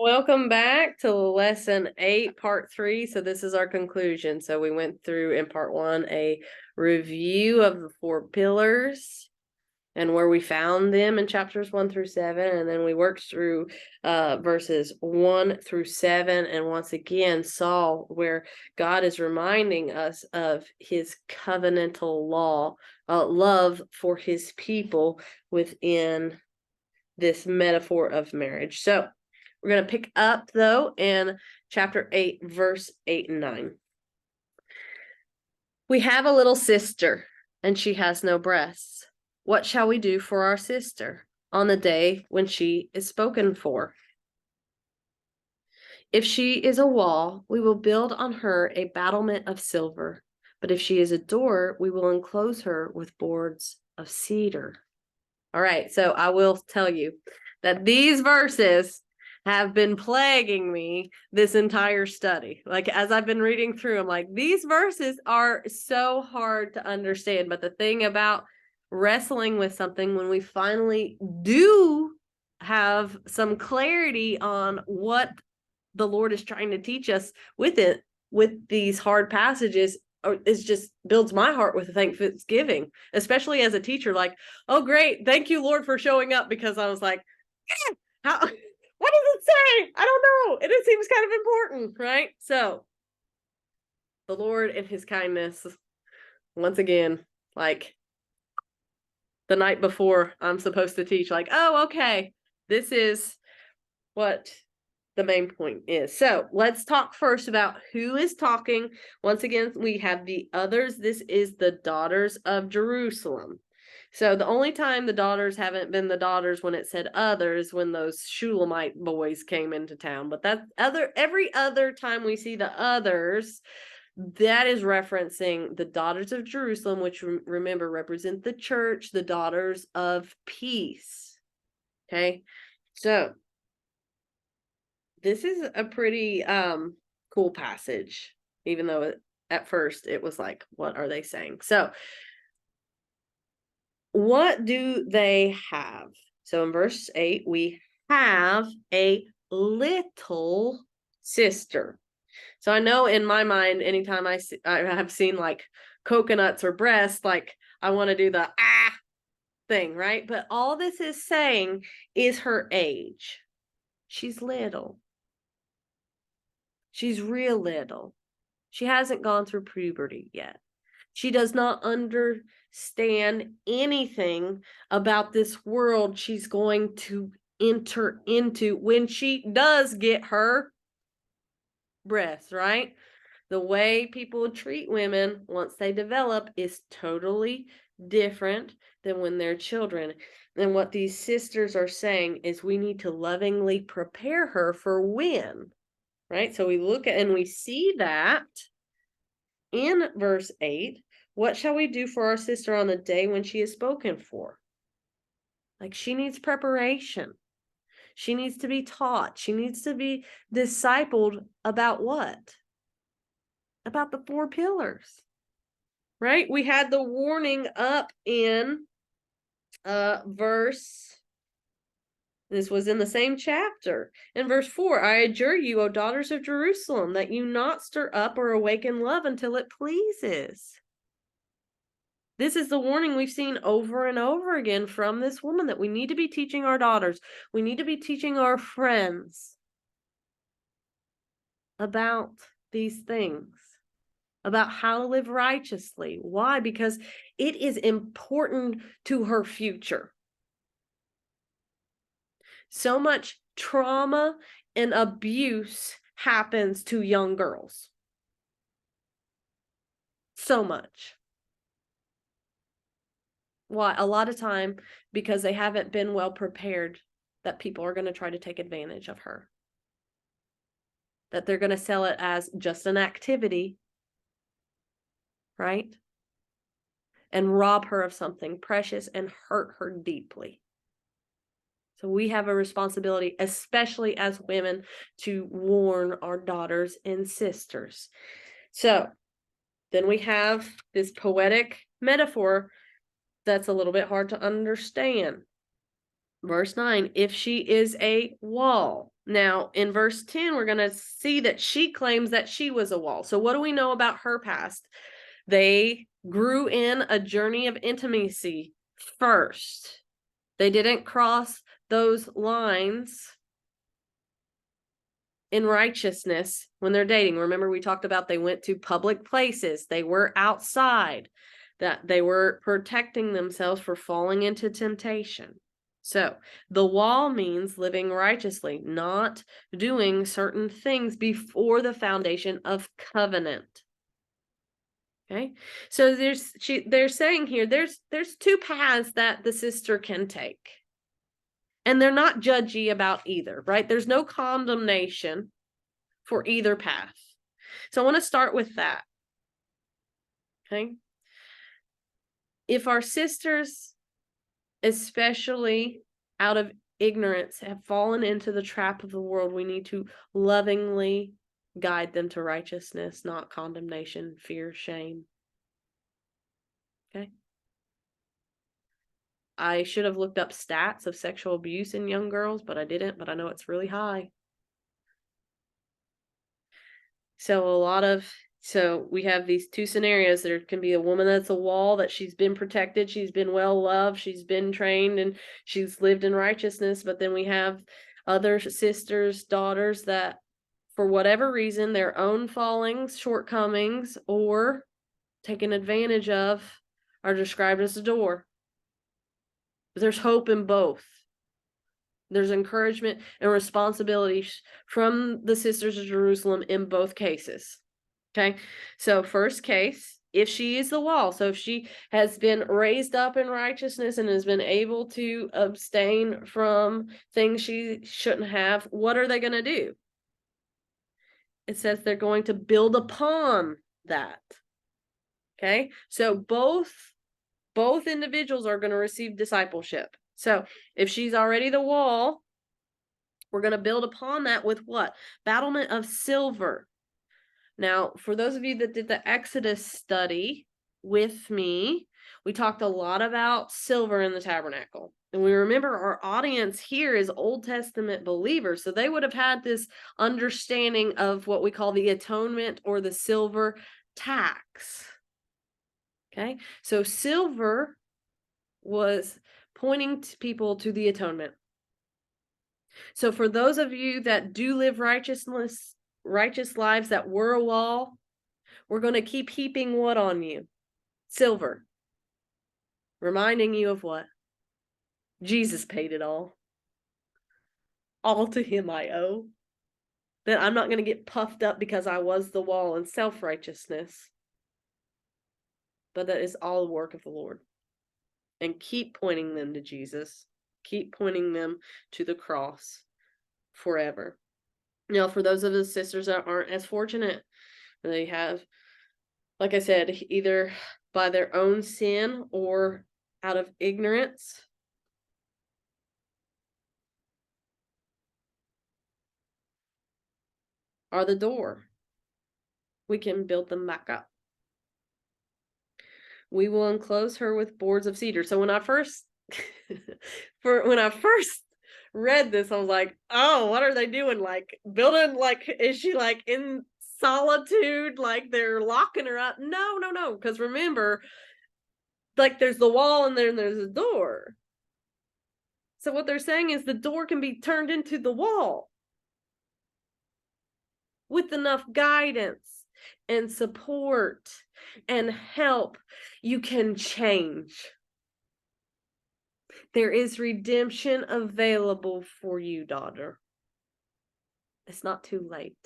Welcome back to lesson 8, part 3. So this is our conclusion. So we went through in part 1 a review of the 4 pillars and where we found them in chapters 1 through 7. And then we worked through verses 1 through 7. And once again saw where God is reminding us of his covenantal love for his people within this metaphor of marriage. So we're going to pick up, though, in chapter 8, verse 8 and 9. We have a little sister, and she has no breasts. What shall we do for our sister on the day when she is spoken for? If she is a wall, we will build on her a battlement of silver. But if she is a door, we will enclose her with boards of cedar. All right, so I will tell you that these verses have been plaguing me this entire study. Like, as I've been reading through, I'm like, these verses are so hard to understand. But the thing about wrestling with something, when we finally do have some clarity on what the Lord is trying to teach us with it, with these hard passages, is just builds my heart with thanksgiving, especially as a teacher. Like, oh, great. Thank you, Lord, for showing up, because I was like, how, what does it say? I don't know. And it seems kind of important, right? So the Lord and his kindness, once again, like the night before I'm supposed to teach, like, oh, okay, this is what the main point is. So let's talk first about who is talking. Once again, we have the others. This is the daughters of Jerusalem. So the only time the daughters haven't been the daughters when it said others, when those Shulamite boys came into town. But that's every other time we see the others, that is referencing the daughters of Jerusalem, which remember represent the church, the daughters of peace. Okay, so this is a pretty cool passage, even though at first it was like, what are they saying? So what do they have? So in verse 8, we have a little sister. So I know in my mind, anytime I have seen like coconuts or breasts, like I want to do the thing, right? But all this is saying is her age. She's little. She's real little. She hasn't gone through puberty yet. She does not understand anything about this world she's going to enter into when she does get her breasts, right? The way people treat women once they develop is totally different than when they're children. And what these sisters are saying is we need to lovingly prepare her for when, right? So we look at and we see that in verse 8. What shall we do for our sister on the day when she is spoken for? Like, she needs preparation. She needs to be taught. She needs to be discipled about what? About the 4 pillars, right? We had the warning up in this was in the same chapter. In verse 4, I adjure you, O daughters of Jerusalem, that you not stir up or awaken love until it pleases. This is the warning we've seen over and over again from this woman, that we need to be teaching our daughters. We need to be teaching our friends about these things, about how to live righteously. Why? Because it is important to her future. So much trauma and abuse happens to young girls. So much. Why? A lot of time because they haven't been well prepared, that people are going to try to take advantage of her. That they're going to sell it as just an activity, right? And rob her of something precious and hurt her deeply. So we have a responsibility, especially as women, to warn our daughters and sisters. So then we have this poetic metaphor that's a little bit hard to understand. Verse 9, if she is a wall. Now, in verse 10, we're going to see that she claims that she was a wall. So what do we know about her past? They grew in a journey of intimacy first. They didn't cross those lines in righteousness when they're dating. Remember, we talked about they went to public places. They were outside, that they were protecting themselves for falling into temptation. So the wall means living righteously, not doing certain things before the foundation of covenant. Okay, so they're saying here there's two paths that the sister can take. And they're not judgy about either, right? There's no condemnation for either path. So I want to start with that. Okay. If our sisters, especially out of ignorance, have fallen into the trap of the world, we need to lovingly guide them to righteousness, not condemnation, fear, shame. Okay. I should have looked up stats of sexual abuse in young girls, but I didn't, but I know it's really high. So we have these two scenarios. There can be a woman that's a wall, that she's been protected, she's been well loved, she's been trained, and she's lived in righteousness. But then we have other sisters, daughters that, for whatever reason, their own fallings, shortcomings, or taken advantage of, are described as a door. There's hope in both. There's encouragement and responsibility from the sisters of Jerusalem in both cases. Okay, so first case, if she is the wall, so if she has been raised up in righteousness and has been able to abstain from things she shouldn't have, what are they going to do? It says they're going to build upon that. Okay, so both individuals are going to receive discipleship. So if she's already the wall, we're going to build upon that with what? Battlement of silver. Now, for those of you that did the Exodus study with me, we talked a lot about silver in the tabernacle. And we remember our audience here is Old Testament believers. So they would have had this understanding of what we call the atonement or the silver tax. Okay, so silver was pointing to people to the atonement. So for those of you that do live righteous lives, that were a wall, we're going to keep heaping what on you? Silver. Reminding you of what? Jesus paid it all. All to him I owe. That I'm not going to get puffed up because I was the wall in self-righteousness. But that is all the work of the Lord. And keep pointing them to Jesus. Keep pointing them to the cross forever. Now, for those of the sisters that aren't as fortunate, they have, like I said, either by their own sin or out of ignorance, are the door. We can build them back up. We will enclose her with boards of cedar. So when I first read this, I was like, oh, what are they doing? Like building, like, is she like in solitude? Like they're locking her up? No. Because remember, like there's the wall and then there's a door. So what they're saying is the door can be turned into the wall with enough guidance and support and help. You can change. There is redemption available for you, daughter. It's not too late.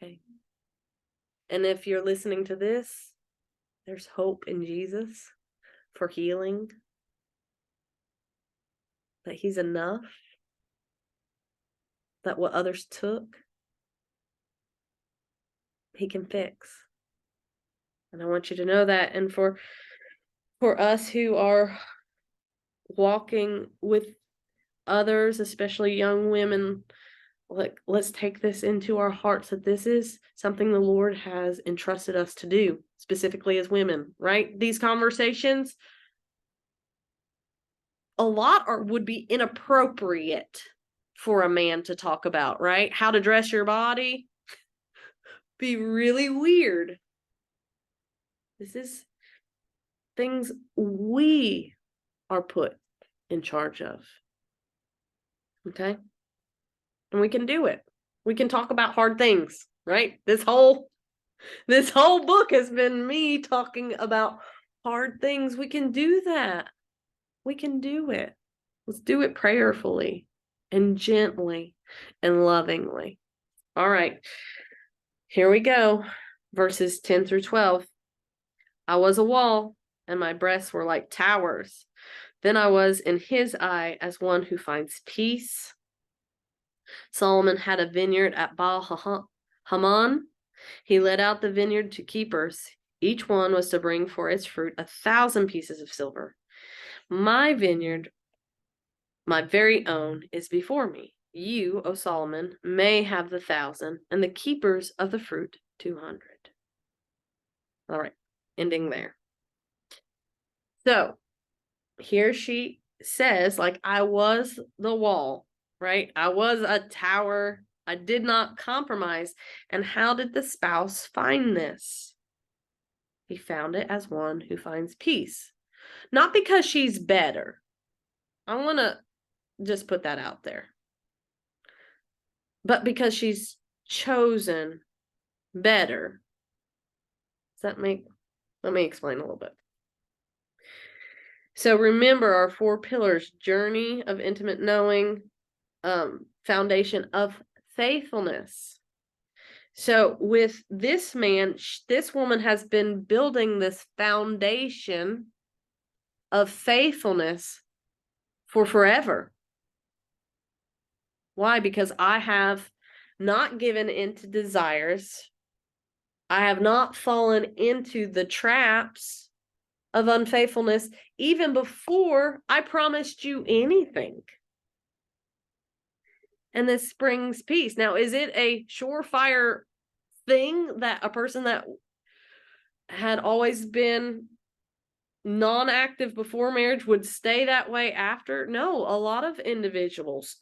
Okay. And if you're listening to this, there's hope in Jesus for healing. That he's enough. That what others took, he can fix. And I want you to know that. And for us who are walking with others, especially young women, like, let's take this into our hearts that this is something the Lord has entrusted us to do, specifically as women, right? These conversations, a lot would be inappropriate for a man to talk about, right? How to dress your body. Be really weird. This is things we are put in charge of. Okay? And we can do it. We can talk about hard things, right? This whole book has been me talking about hard things. We can do that. We can do it. Let's do it prayerfully and gently and lovingly. All right. Here we go. Verses 10 through 12. I was a wall, and my breasts were like towers. Then I was in his eye as one who finds peace. Solomon had a vineyard at Baal Hamon. He let out the vineyard to keepers. Each one was to bring for its fruit 1,000 pieces of silver. My vineyard, my very own, is before me. You, O Solomon, may have the 1,000, and the keepers of the fruit 200. All right, ending there. So here she says, like, I was the wall, right? I was a tower. I did not compromise. And how did the spouse find this? He found it as one who finds peace. Not because she's better. I want to just put that out there. But because she's chosen better. Does that make... Let me explain a little bit. So remember our 4 pillars: journey of intimate knowing, foundation of faithfulness. So with this man, this woman has been building this foundation of faithfulness for forever. Why? Because I have not given into desires. I have not fallen into the traps of unfaithfulness even before I promised you anything. And this brings peace. Now, is it a surefire thing that a person that had always been non-active before marriage would stay that way after? No, a lot of individuals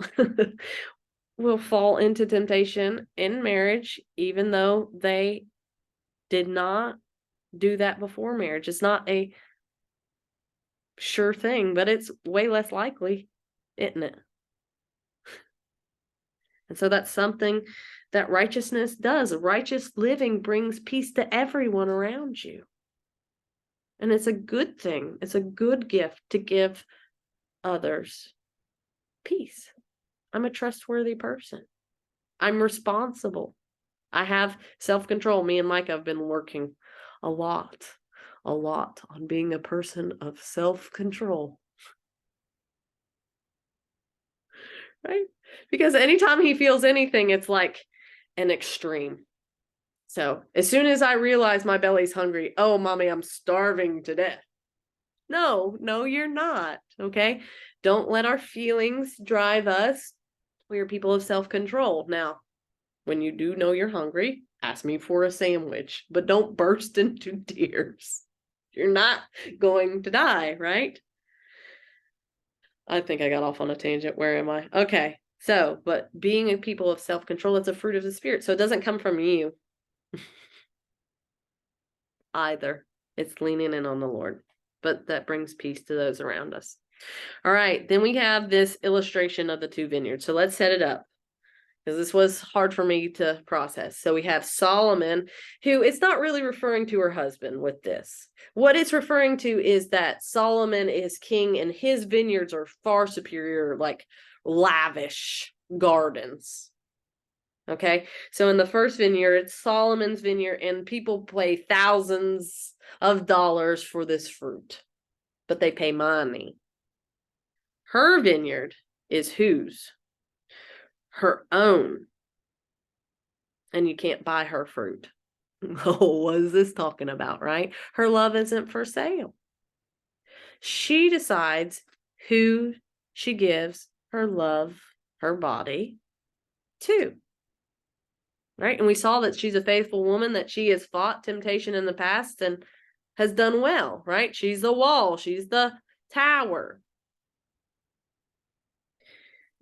will fall into temptation in marriage, even though they did not do that before marriage. It's not a sure thing, but it's way less likely, isn't it? And so that's something that righteousness does. Righteous living brings peace to everyone around you. And it's a good thing. It's a good gift to give others peace. I'm a trustworthy person. I'm responsible. I have self-control. Me and Mike have been working a lot on being a person of self-control. Right? Because anytime he feels anything, it's like an extreme. So as soon as I realize my belly's hungry, oh, mommy, I'm starving to death. No, you're not. Okay. Don't let our feelings drive us. We are people of self-control. Now, when you do know you're hungry, ask me for a sandwich, but don't burst into tears. You're not going to die, right? I think I got off on a tangent. Where am I? Okay. So, but being a people of self-control, it's a fruit of the Spirit. So it doesn't come from you either. It's leaning in on the Lord, but that brings peace to those around us. All right. Then we have this illustration of the 2 vineyards. So let's set it up, because this was hard for me to process. So we have Solomon, who it's not really referring to her husband with this. What it's referring to is that Solomon is king and his vineyards are far superior, like lavish gardens. Okay, so in the first vineyard, it's Solomon's vineyard, and people pay thousands of dollars for this fruit, but they pay money. Her vineyard is whose? Her own. And you can't buy her fruit. Oh, what is this talking about, right? Her love isn't for sale. She decides who she gives her love, her body to. Right? And we saw that she's a faithful woman, that she has fought temptation in the past and has done well, right? She's the wall. She's the tower.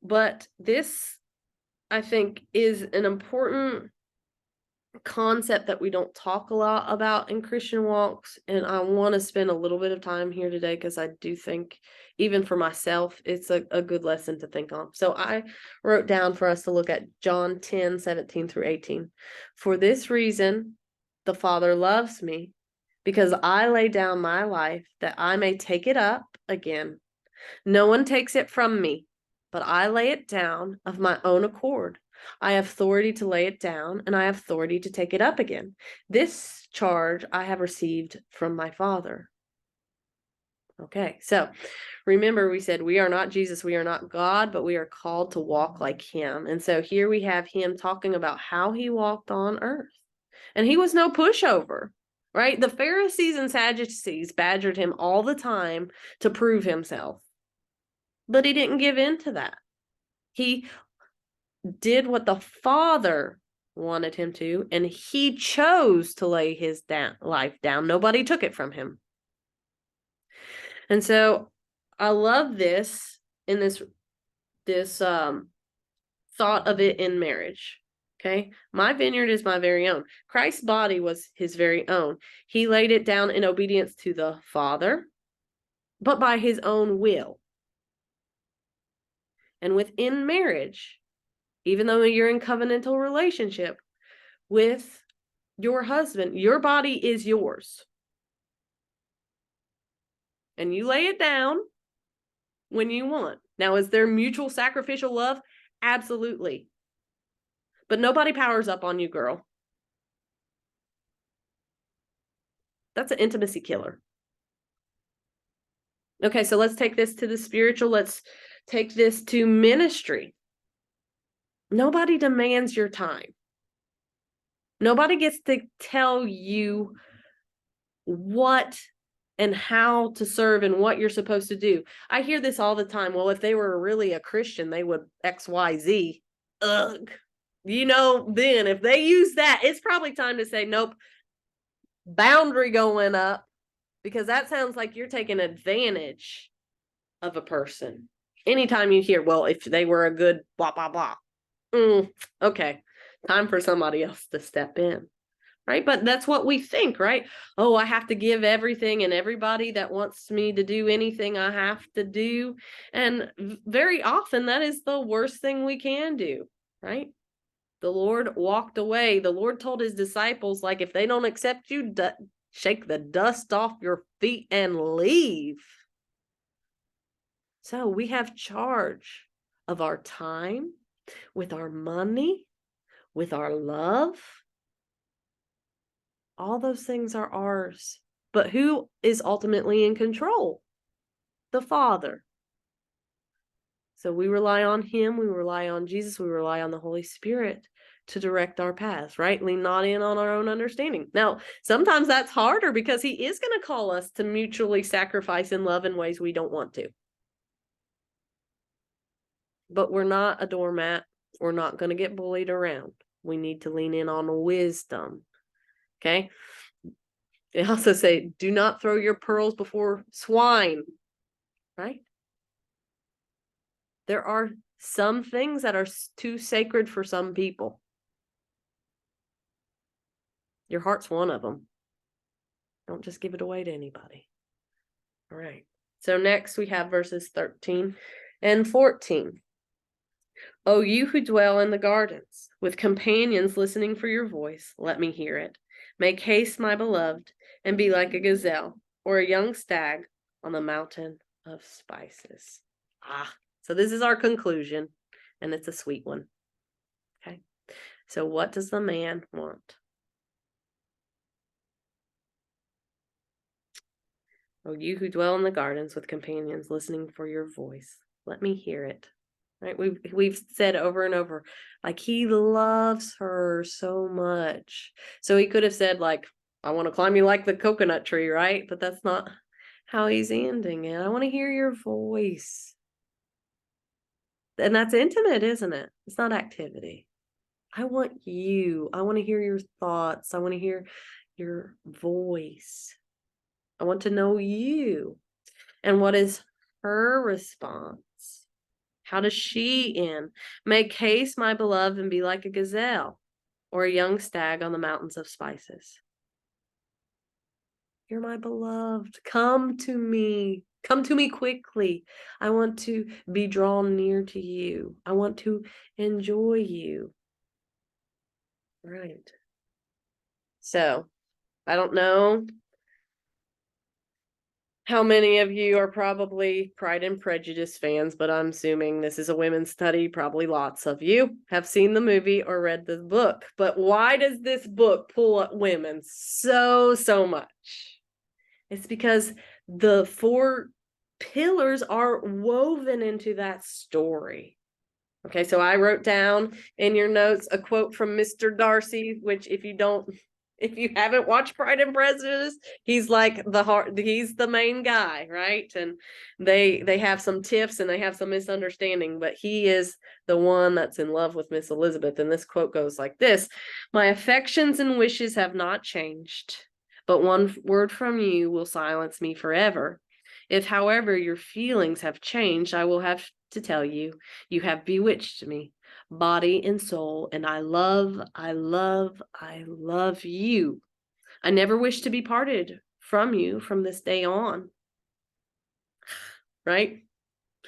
But this, I think, is an important concept that we don't talk a lot about in Christian walks. And I want to spend a little bit of time here today because I do think, even for myself, it's a good lesson to think on. So I wrote down for us to look at John 10:17-18. For this reason, the Father loves me, because I lay down my life that I may take it up again. No one takes it from me, but I lay it down of my own accord. I have authority to lay it down, and I have authority to take it up again. This charge I have received from my Father. Okay, so remember, we said we are not Jesus, we are not God, but we are called to walk like him. And so here we have him talking about how he walked on earth. And he was no pushover, right? The Pharisees and Sadducees badgered him all the time to prove himself. But he didn't give in to that. He did what the Father wanted him to, and he chose to lay his life down. Nobody took it from him. And so I love this in this thought of it in marriage. Okay, my vineyard is my very own. Christ's body was his very own. He laid it down in obedience to the Father, but by his own will. And within marriage, even though you're in covenantal relationship with your husband, your body is yours. And you lay it down when you want. Now, is there mutual sacrificial love? Absolutely. But nobody powers up on you, girl. That's an intimacy killer. Okay, so let's take this to the spiritual. Let's take this to ministry. Nobody demands your time. Nobody gets to tell you what and how to serve and what you're supposed to do. I hear this all the time. Well, if they were really a Christian, they would XYZ. Ugh. Then if they use that, it's probably time to say, nope, boundary going up, because that sounds like you're taking advantage of a person. Anytime you hear, well, if they were a good blah, blah, blah. Okay, time for somebody else to step in. Right? But that's what we think, right? Oh, I have to give everything, and everybody that wants me to do anything, I have to do. And very often that is the worst thing we can do, right? The Lord walked away. The Lord told his disciples, like, if they don't accept you, shake the dust off your feet and leave. So we have charge of our time, with our money, with our love. All those things are ours. But who is ultimately in control? The Father. So we rely on him, we rely on Jesus, we rely on the Holy Spirit to direct our paths, right? Lean not in on our own understanding. Now, sometimes that's harder because he is going to call us to mutually sacrifice in love in ways we don't want to. But we're not a doormat. We're not going to get bullied around. We need to lean in on wisdom. Okay? They also say, do not throw your pearls before swine, right? There are some things that are too sacred for some people. Your heart's one of them. Don't just give it away to anybody. All right. So next we have verses 13 and 14. Oh, you who dwell in the gardens, with companions listening for your voice, let me hear it. Make haste, my beloved, and be like a gazelle or a young stag on the mountain of spices. So this is our conclusion, and it's a sweet one. Okay. So what does the man want? Oh, you who dwell in the gardens with companions listening for your voice, let me hear it. Right? We've said over and over, like, he loves her so much. So he could have said, like, I want to climb you like the coconut tree, right? But that's not how he's ending it. I want to hear your voice. And that's intimate, isn't it? It's not activity. I want you. I want to hear your thoughts. I want to hear your voice. I want to know you. And what is her response? How does she end? Make haste, my beloved, and be like a gazelle or a young stag on the mountains of spices. You're my beloved. Come to me. Come to me quickly. I want to be drawn near to you. I want to enjoy you. Right. So, I don't know how many of you are probably Pride and Prejudice fans, but I'm assuming this is a women's study. Probably lots of you have seen the movie or read the book. But why does this book pull at women so much? It's because the 4 pillars are woven into that story. Okay, so I wrote down in your notes a quote from Mr. Darcy, which if you haven't watched Pride and Prejudice, he's like he's the main guy, right? And they have some tiffs and they have some misunderstanding, but he is the one that's in love with Miss Elizabeth. And this quote goes like this: "My affections and wishes have not changed, but one word from you will silence me forever. If, however, your feelings have changed, I will have to tell you, you have bewitched me, body and soul, and I love you. I never wish to be parted from you from this day on." Right?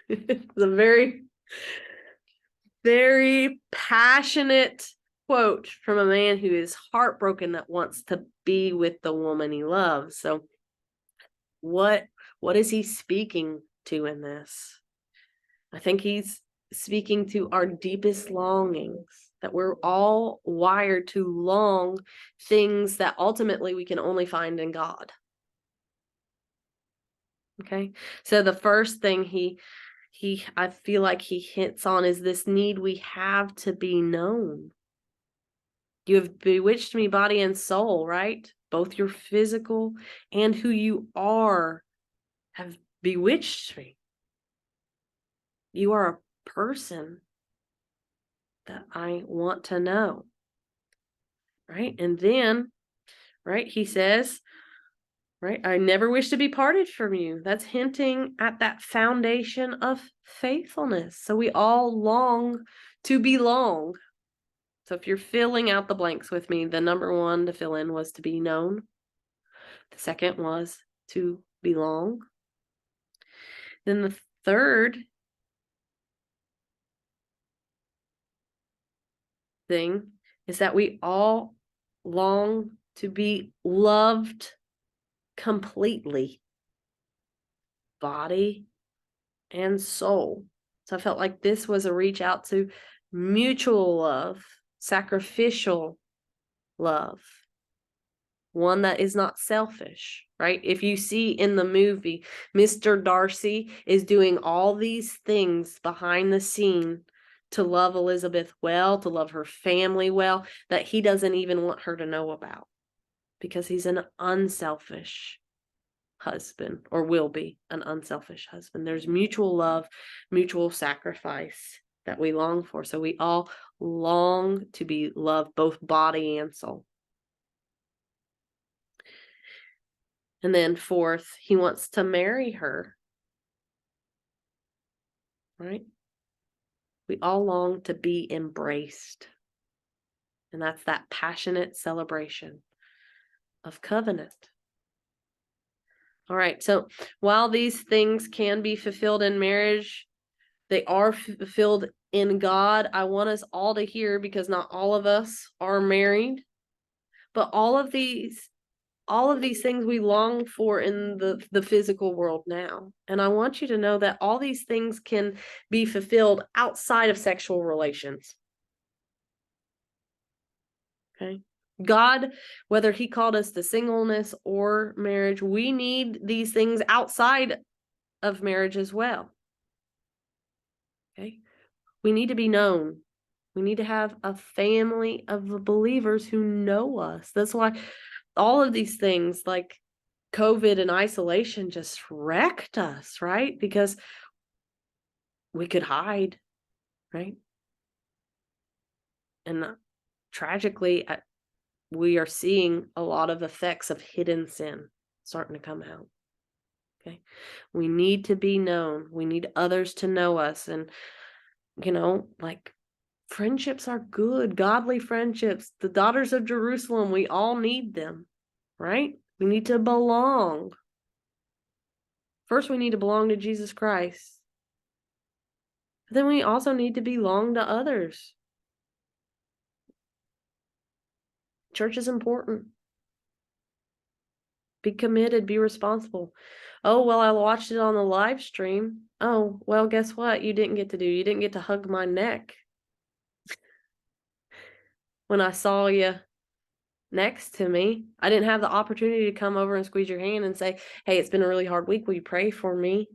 It's a very, very passionate quote from a man who is heartbroken that wants to be with the woman he loves. So what is he speaking to in this? I think he's speaking to our deepest longings, that we're all wired to long things that ultimately we can only find in God. Okay? So the first thing I feel like he hits on is this need we have to be known. You have bewitched me body and soul, right? Both your physical and who you are have bewitched me. You are a person that I want to know. Right? And then, right, he says, right, I never wish to be parted from you. That's hinting at that foundation of faithfulness. So we all long to belong. So if you're filling out the blanks with me, the number 1 to fill in was to be known. The second was to belong. Then the third thing is that we all long to be loved completely, body and soul. So I felt like this was a reach out to mutual love, sacrificial love, one that is not selfish, right? If you see in the movie, Mr. Darcy is doing all these things behind the scene to love Elizabeth well, to love her family well, that he doesn't even want her to know about, because he's an unselfish husband, or will be an unselfish husband. There's mutual love, mutual sacrifice that we long for. So we all long to be loved, both body and soul. And then fourth, he wants to marry her. Right? We all long to be embraced. And that's that passionate celebration of covenant. All right. So while these things can be fulfilled in marriage, they are fulfilled in God. I want us all to hear, because not all of us are married, but all of these things we long for in the physical world now. And I want you to know that all these things can be fulfilled outside of sexual relations. Okay? God, whether he called us to singleness or marriage, we need these things outside of marriage as well. Okay? We need to be known. We need to have a family of believers who know us. That's why all of these things like COVID and isolation just wrecked us, right? Because we could hide, right? And tragically, we are seeing a lot of effects of hidden sin starting to come out. Okay. We need to be known. We need others to know us. And Like friendships are good, godly friendships. The daughters of Jerusalem, we all need them, right? We need to belong. First, we need to belong to Jesus Christ. But then we also need to belong to others. Church is important. Be committed, be responsible. Oh, well, I watched it on the live stream. Oh, well, guess what? You didn't get to do. You didn't get to hug my neck when I saw you next to me. I didn't have the opportunity to come over and squeeze your hand and say, hey, it's been a really hard week. Will you pray for me?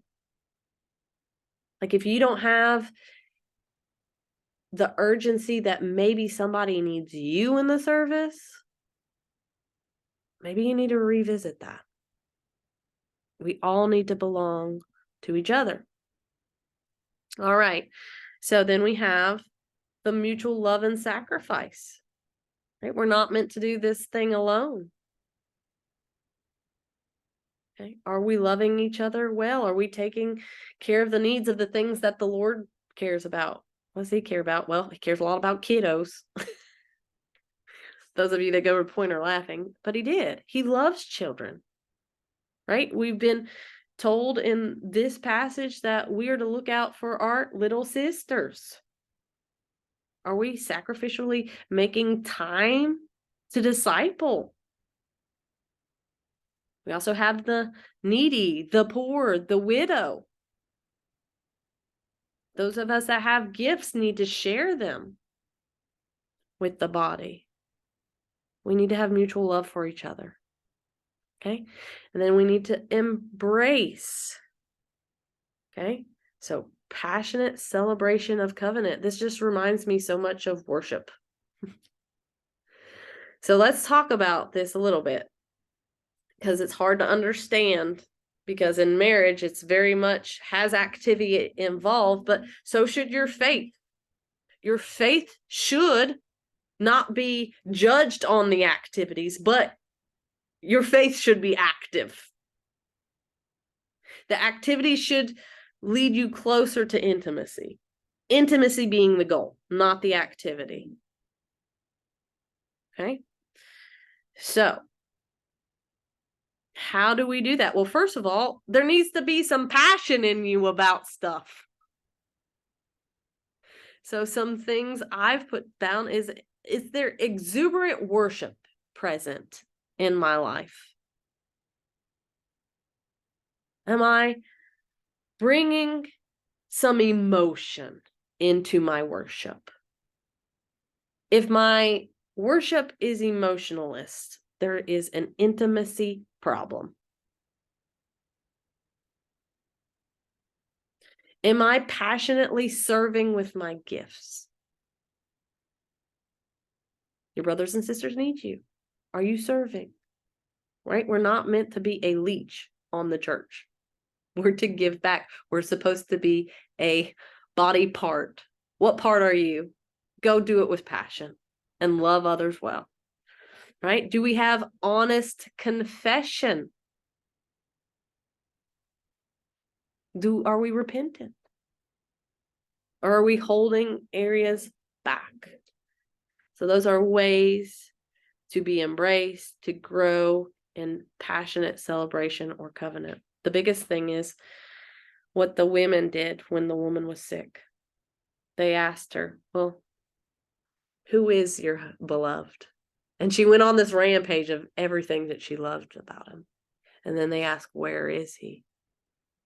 Like, if you don't have the urgency that maybe somebody needs you in the service, maybe you need to revisit that. We all need to belong to each other. All right. So then we have the mutual love and sacrifice. Right? We're not meant to do this thing alone. Okay? Are we loving each other well? Are we taking care of the needs of the things that the Lord cares about? What does he care about? Well, he cares a lot about kiddos. Those of you that go to Point are laughing, but he did. He loves children. Right? We've been told in this passage that we are to look out for our little sisters. Are we sacrificially making time to disciple? We also have the needy, the poor, the widow. Those of us that have gifts need to share them with the body. We need to have mutual love for each other. Okay? And then we need to embrace. Okay? So passionate celebration of covenant. This just reminds me so much of worship. So let's talk about this a little bit, because it's hard to understand, because in marriage it's very much has activity involved, but so should your faith. Your faith should not be judged on the activities, but your faith should be active. The activities should lead you closer to intimacy. Intimacy being the goal, not the activity. Okay? So, how do we do that? Well, first of all, there needs to be some passion in you about stuff. So some things I've put down is there exuberant worship present in my life? Am I bringing some emotion into my worship? If my worship is emotionalist, there is an intimacy problem. Am I passionately serving with my gifts? Your brothers and sisters need you. Are you serving? Right? We're not meant to be a leech on the church. We're to give back. We're supposed to be a body part. What part are you? Go do it with passion and love others well. Right? Do we have honest confession? Are we repentant? Or are we holding areas back? So those are ways to be embraced, to grow in passionate celebration or covenant. The biggest thing is what the women did when the woman was sick. They asked her, well, who is your beloved? And she went on this rampage of everything that she loved about him. And then they asked, where is he?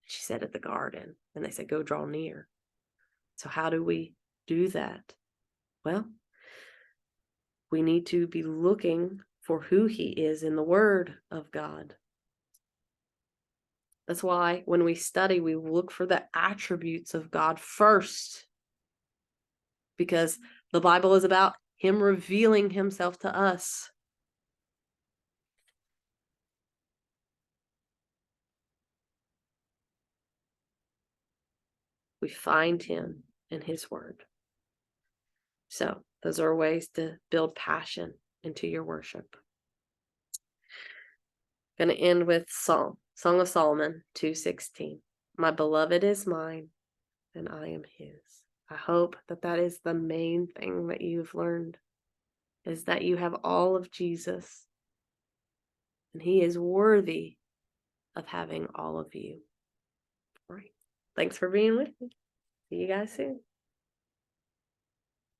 She said, at the garden. And they said, go draw near. So how do we do that? Well, we need to be looking for who he is in the Word of God. That's why when we study, we look for the attributes of God first, because the Bible is about him revealing himself to us. We find him in his word. So those are ways to build passion into your worship. I'm going to end with Song of Solomon 2:16. My beloved is mine, and I am his. I hope that that is the main thing that you've learned, is that you have all of Jesus, and he is worthy of having all of you. All right. Thanks for being with me. See you guys soon.